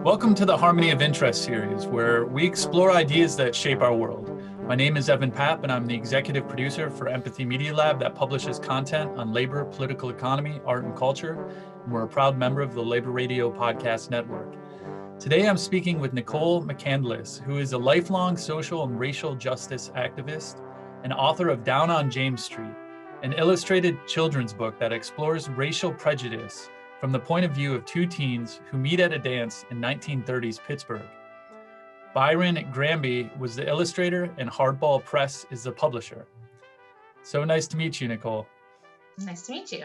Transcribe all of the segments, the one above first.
Welcome to the Harmony of Interest series, where we explore ideas that shape our world. My name is Evan Papp, and I'm the executive producer for Empathy Media Lab that publishes content on labor, political economy, art, and culture. And we're a proud member of the Labor Radio Podcast Network. Today, I'm speaking with Nicole McCandless, who is a lifelong social and racial justice activist and author of Down on James Street, an illustrated children's book that explores racial prejudice from the point of view of two teens who meet at a dance in 1930s Pittsburgh. Byron Gramby was the illustrator and Hardball Press is the publisher. So nice to meet you, Nicole. Nice to meet you.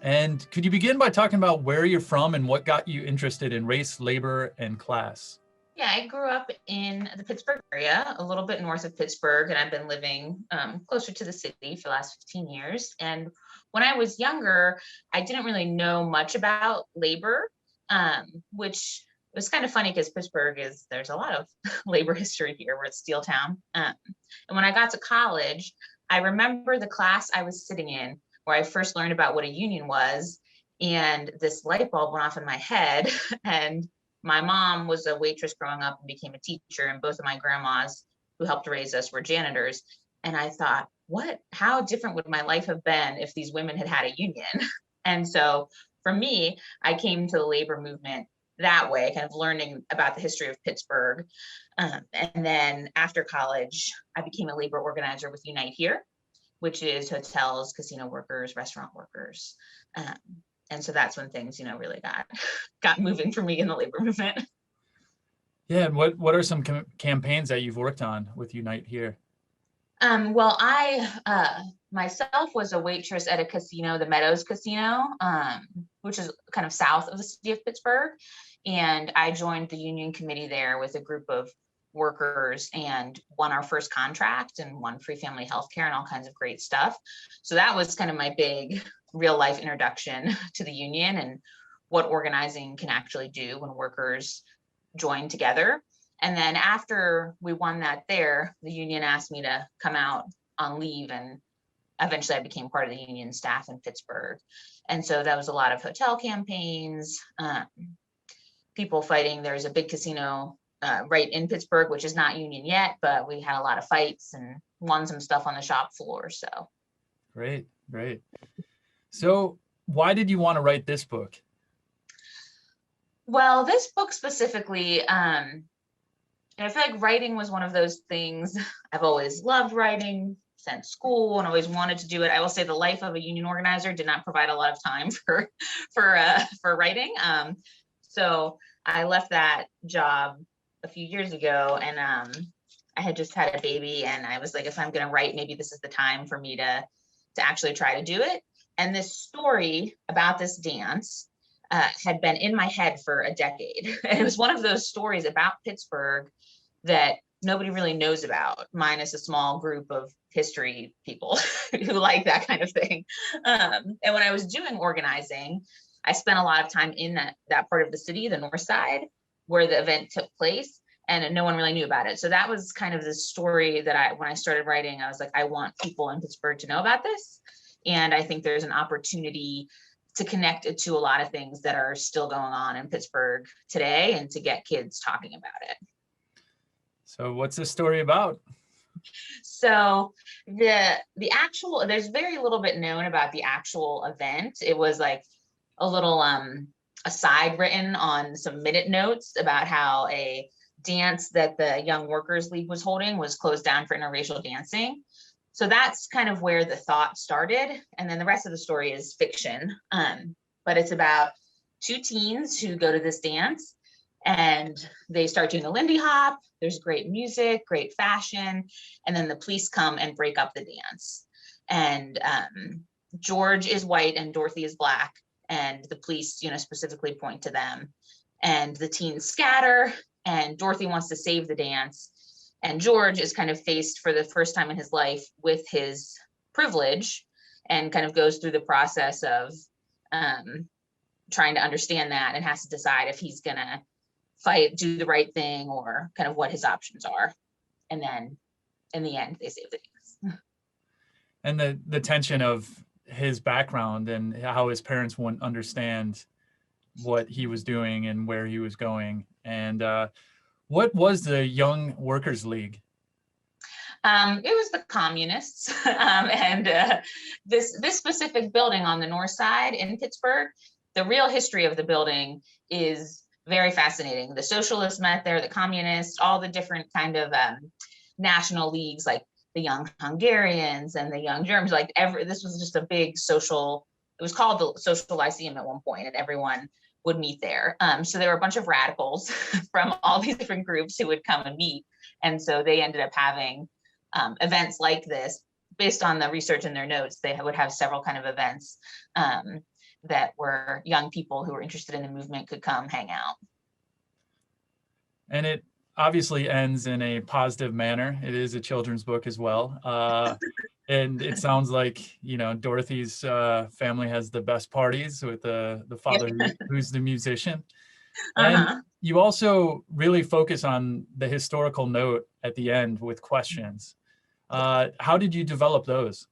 And could you begin by talking about where you're from and what got you interested in race, labor, and class? Yeah, I grew up in the Pittsburgh area, a little bit north of Pittsburgh, and I've been living closer to the city for the last 15 years. And when I was younger, I didn't really know much about labor, which was kind of funny because there's a lot of labor history here. We're at Steel Town. And when I got to college, I remember the class I was sitting in where I first learned about what a union was, and this light bulb went off in my head. And my mom was a waitress growing up and became a teacher, and both of my grandmas who helped raise us were janitors. And I thought, how different would my life have been if these women had had a union? And so for me, I came to the labor movement that way, kind of learning about the history of Pittsburgh. And then after college, I became a labor organizer with Unite Here, which is hotels, casino workers, restaurant workers. And so that's when things, really got moving for me in the labor movement. Yeah, and what are some campaigns that you've worked on with Unite Here? Well, I myself was a waitress at a casino, the Meadows Casino, which is kind of south of the city of Pittsburgh. And I joined the union committee there with a group of workers and won our first contract and won free family health care and all kinds of great stuff. So that was kind of my big real life introduction to the union and what organizing can actually do when workers join together. And then after we won that there, the union asked me to come out on leave, and eventually I became part of the union staff in Pittsburgh. And so that was a lot of hotel campaigns, people fighting. There's a big casino right in Pittsburgh, which is not union yet, but we had a lot of fights and won some stuff on the shop floor. So Great. So why did you want to write this book? Well, this book specifically, I feel like writing was one of those things. I've always loved writing since school and always wanted to do it. I will say the life of a union organizer did not provide a lot of time for writing. So I left that job a few years ago, and I had just had a baby, and I was like, if I'm going to write, maybe this is the time for me to actually try to do it. And this story about this dance had been in my head for a decade. And it was one of those stories about Pittsburgh that nobody really knows about, minus a small group of history people who like that kind of thing. And when I was doing organizing, I spent a lot of time in that part of the city, the north side, where the event took place, and no one really knew about it. So that was kind of the story that when I started writing, I was like, I want people in Pittsburgh to know about this. And I think there's an opportunity to connect it to a lot of things that are still going on in Pittsburgh today and to get kids talking about it. So what's this story about? So there's very little bit known about the actual event. It was like a little aside written on some minute notes about how a dance that the Young Workers League was holding was closed down for interracial dancing. So that's kind of where the thought started. And then the rest of the story is fiction. But it's about two teens who go to this dance and they start doing the Lindy Hop. There's great music, great fashion. And then the police come and break up the dance. And George is white and Dorothy is black. And the police, specifically point to them. And the teens scatter, and Dorothy wants to save the dance. And George is kind of faced for the first time in his life with his privilege and kind of goes through the process of trying to understand that and has to decide if he's going to fight, do the right thing, or kind of what his options are. And then in the end, they save the dance. And the tension of his background and how his parents wouldn't understand what he was doing and where he was going. And what was the Young Workers League? It was the communists, and this specific building on the north side in Pittsburgh. The real history of the building is very fascinating. The socialists met there, the communists, all the different kind of national leagues, like the Young Hungarians and the Young Germans. Like this was just a big social. It was called the Social Lyceum at one point, and everyone would meet there. So there were a bunch of radicals from all these different groups who would come and meet, and so they ended up having events like this. Based on the research in their notes, they would have several kind of events that were young people who were interested in the movement could come hang out. And it obviously ends in a positive manner. It is a children's book as well. And it sounds like, you know, Dorothy's family has the best parties with the father who's the musician. And you also really focus on the historical note at the end with questions. How did you develop those?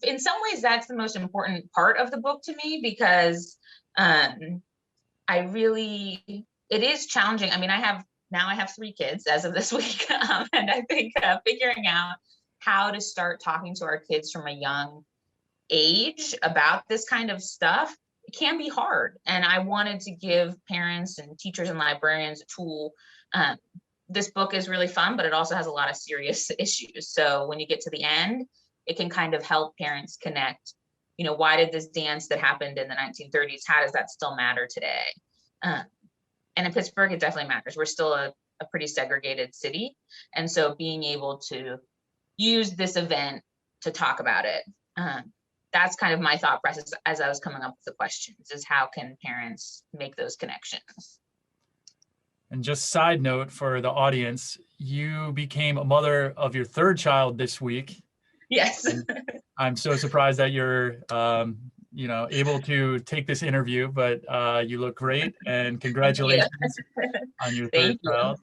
In some ways, that's the most important part of the book to me, because it is challenging. I mean, I have 3 kids as of this week. And I think figuring out how to start talking to our kids from a young age about this kind of stuff, it can be hard. And I wanted to give parents and teachers and librarians a tool. This book is really fun, but it also has a lot of serious issues. So when you get to the end, it can kind of help parents connect, you know, why did this dance that happened in the 1930s, how does that still matter today? And in Pittsburgh, it definitely matters. We're still a pretty segregated city. And so being able to use this event to talk about it, that's kind of my thought process as I was coming up with the questions, is how can parents make those connections? And just side note for the audience, you became a mother of your 3rd child this week. Yes. And I'm so surprised that you're, you know, able to take this interview, but you look great, and congratulations on your 3rd child.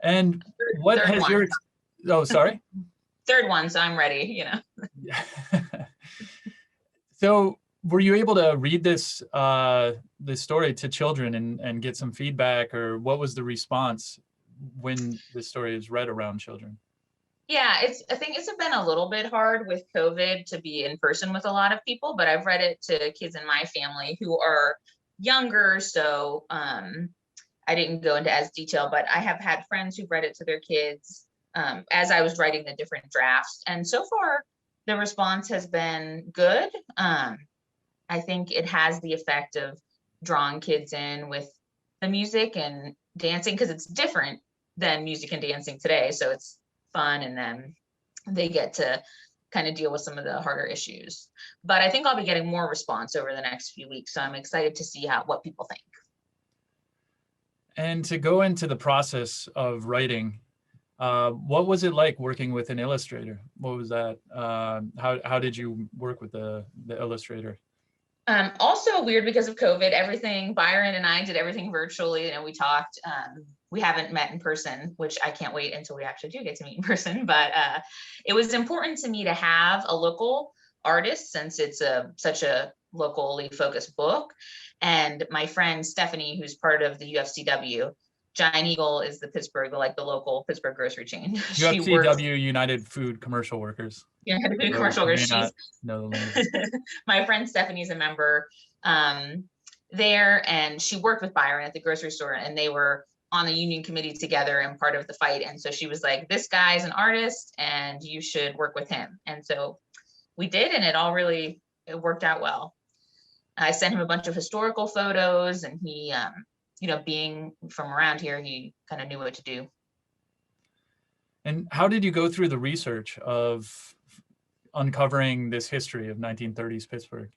And what Third has one. your, oh, sorry? 3rd one, so I'm ready, you know. So were you able to read this story to children and get some feedback, or what was the response when the story is read around children? Yeah, I think it's been a little bit hard with COVID to be in person with a lot of people, but I've read it to kids in my family who are younger, so I didn't go into as detail, but I have had friends who've read it to their kids as I was writing the different drafts. And so far, the response has been good. I think it has the effect of drawing kids in with the music and dancing, because it's different than music and dancing today. So it's fun, and then they get to kind of deal with some of the harder issues. But I think I'll be getting more response over the next few weeks. So I'm excited to see what people think. And to go into the process of writing, what was it like working with an illustrator? What was that? How did you work with the illustrator? Also weird because of COVID, Byron and I did everything virtually, and we talked. We haven't met in person, which I can't wait until we actually do get to meet in person. But it was important to me to have a local artist, since it's such a locally focused book. And my friend Stephanie, who's part of the UFCW, Giant Eagle is the local Pittsburgh grocery chain. UFCW, United Food Commercial Workers. United Food Commercial Workers. My friend Stephanie's a member there, and she worked with Byron at the grocery store, and they were on the union committee together and part of the fight. And so she was like, this guy's an artist and you should work with him. And so we did, and it worked out well. I sent him a bunch of historical photos, and he, being from around here, he kind of knew what to do. And how did you go through the research of uncovering this history of 1930s Pittsburgh?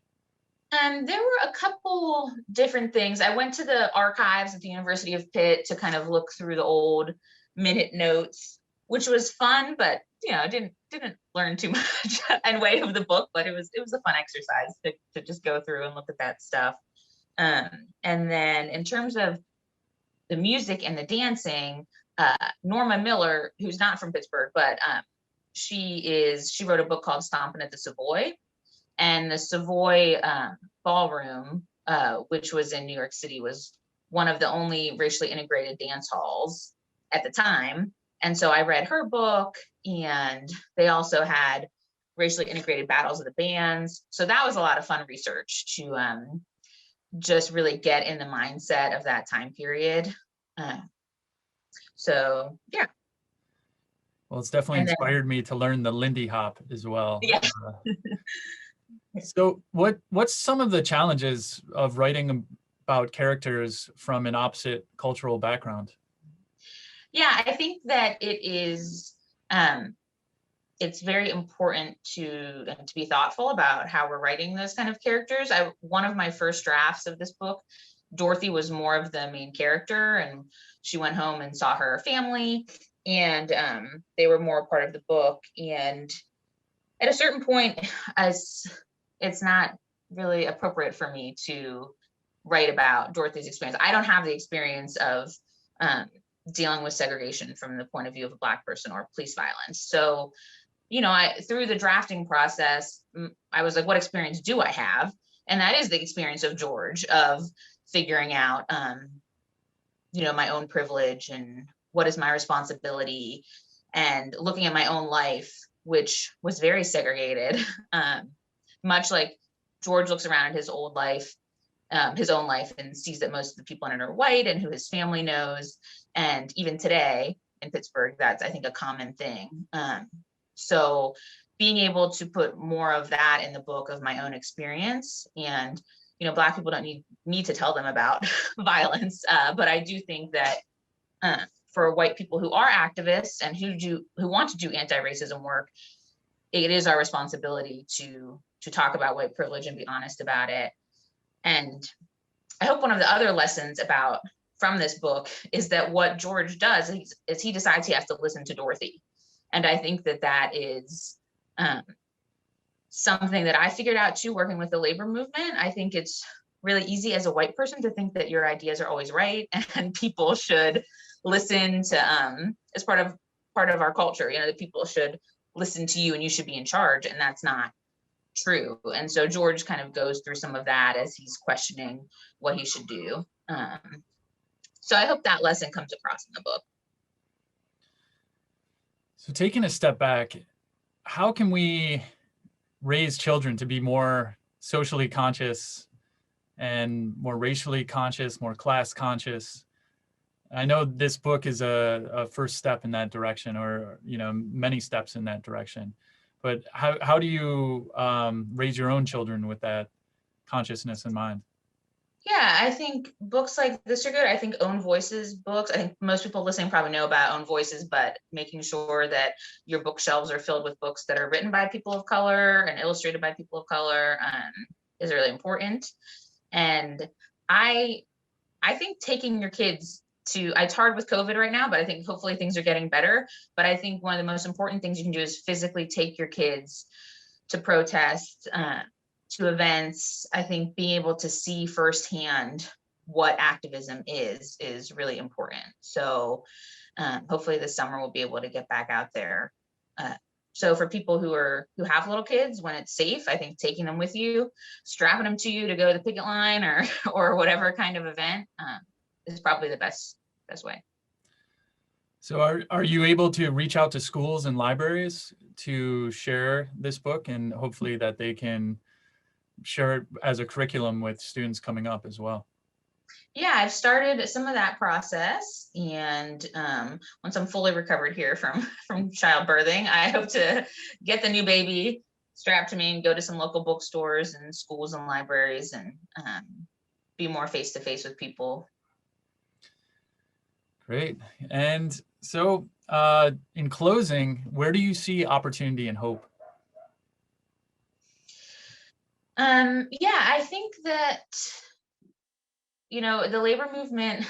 There were a couple different things. I went to the archives at the University of Pitt to kind of look through the old minute notes, which was fun, but didn't learn too much in way of the book. But it was a fun exercise to just go through and look at that stuff. And then in terms of the music and the dancing, Norma Miller, who's not from Pittsburgh, but she wrote a book called Stompin' at the Savoy, and the Savoy ballroom, which was in New York City, was one of the only racially integrated dance halls at the time. And so I read her book, and they also had racially integrated battles of the bands. So that was a lot of fun research to just really get in the mindset of that time period. So yeah. Well, it's definitely And then, inspired me to learn the Lindy Hop as well. yeah. So what's some of the challenges of writing about characters from an opposite cultural background? Yeah, I think that it's very important to be thoughtful about how we're writing those kind of characters. One of my first drafts of this book, Dorothy was more of the main character, and she went home and saw her family, and they were more a part of the book. And at a certain point, it's not really appropriate for me to write about Dorothy's experience. I don't have the experience of dealing with segregation from the point of view of a Black person or police violence. So, through the drafting process, I was like, what experience do I have? And that is the experience of George, of figuring out, my own privilege and what is my responsibility, and looking at my own life, which was very segregated. Much like George looks around at his own life, and sees that most of the people in it are white and who his family knows. And even today in Pittsburgh, that's, I think, a common thing. So being able to put more of that in the book of my own experience, and, Black people don't need me to tell them about violence. But I do think that for white people who are activists and who want to do anti-racism work, it is our responsibility to talk about white privilege and be honest about it. And I hope one of the other lessons from this book is that what George does is he decides he has to listen to Dorothy. And I think that is something that I figured out too, working with the labor movement. I think it's really easy as a white person to think that your ideas are always right and people should listen to, as part of our culture, that people should listen to you and you should be in charge. And that's not true. And so George kind of goes through some of that as he's questioning what he should do. So I hope that lesson comes across in the book. So taking a step back, how can we raise children to be more socially conscious and more racially conscious, more class conscious? I know this book is a first step in that direction, or many steps in that direction. But how do you raise your own children with that consciousness in mind? Yeah, I think books like this are good. I think Own Voices books, I think most people listening probably know about Own Voices, but making sure that your bookshelves are filled with books that are written by people of color and illustrated by people of color is really important. And I think taking your kids it's hard with COVID right now, but I think hopefully things are getting better. But I think one of the most important things you can do is physically take your kids to protests, to events. I think being able to see firsthand what activism is really important. So hopefully this summer we'll be able to get back out there. So for people who have little kids, when it's safe, I think taking them with you, strapping them to you to go to the picket line or whatever kind of event is probably the best way. So are you able to reach out to schools and libraries to share this book, and hopefully that they can share it as a curriculum with students coming up as well? Yeah, I've started some of that process, and once I'm fully recovered here from childbirthing, I hope to get the new baby strapped to me and go to some local bookstores and schools and libraries and be more face-to-face with people. Great. And so in closing, where do you see opportunity and hope? Yeah, I think that, the labor movement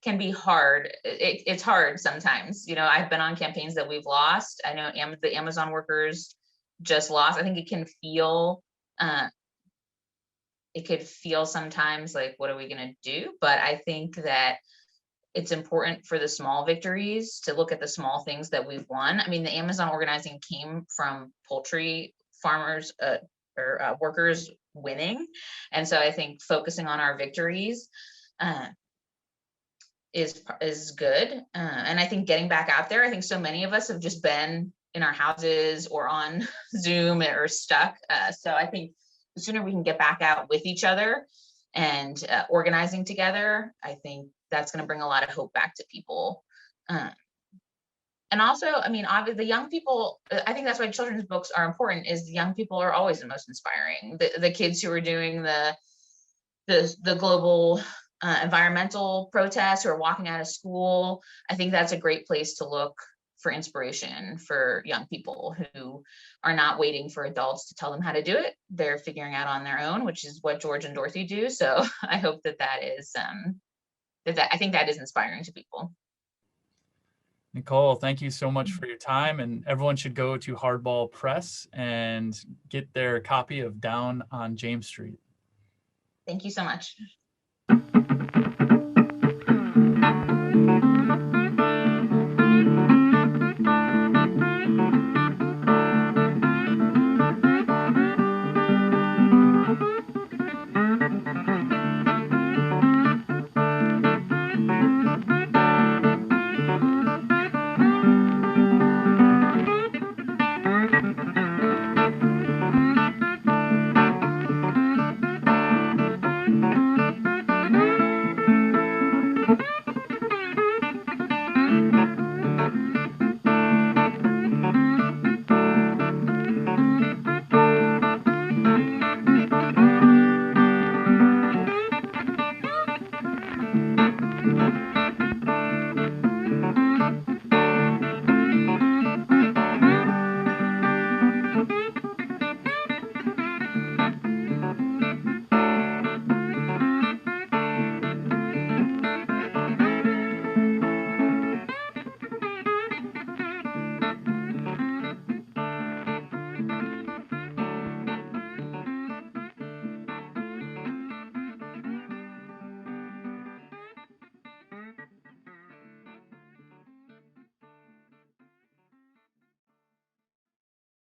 can be hard. It's hard sometimes. I've been on campaigns that we've lost. I know the Amazon workers just lost. I think it can feel, it could feel sometimes like, what are we going to do? But I think that it's important for the small victories to look at the small things that we've won. I mean, the Amazon organizing came from poultry farmers or workers winning. And so I think focusing on our victories is good. And I think getting back out there, I think so many of us have just been in our houses or on Zoom or stuck. So I think the sooner we can get back out with each other and organizing together, I think that's going to bring a lot of hope back to people. And also, I mean, obviously, the young people, I think that's why children's books are important, is the young people are always the most inspiring. The kids who are doing the global environmental protests, who are walking out of school, I think that's a great place to look for inspiration for young people who are not waiting for adults to tell them how to do it. They're figuring out on their own, which is what George and Dorothy do. So I hope that is, I think that is inspiring to people. Nicole, thank you so much for your time, and everyone should go to Hardball Press and get their copy of Down on James Street. Thank you so much.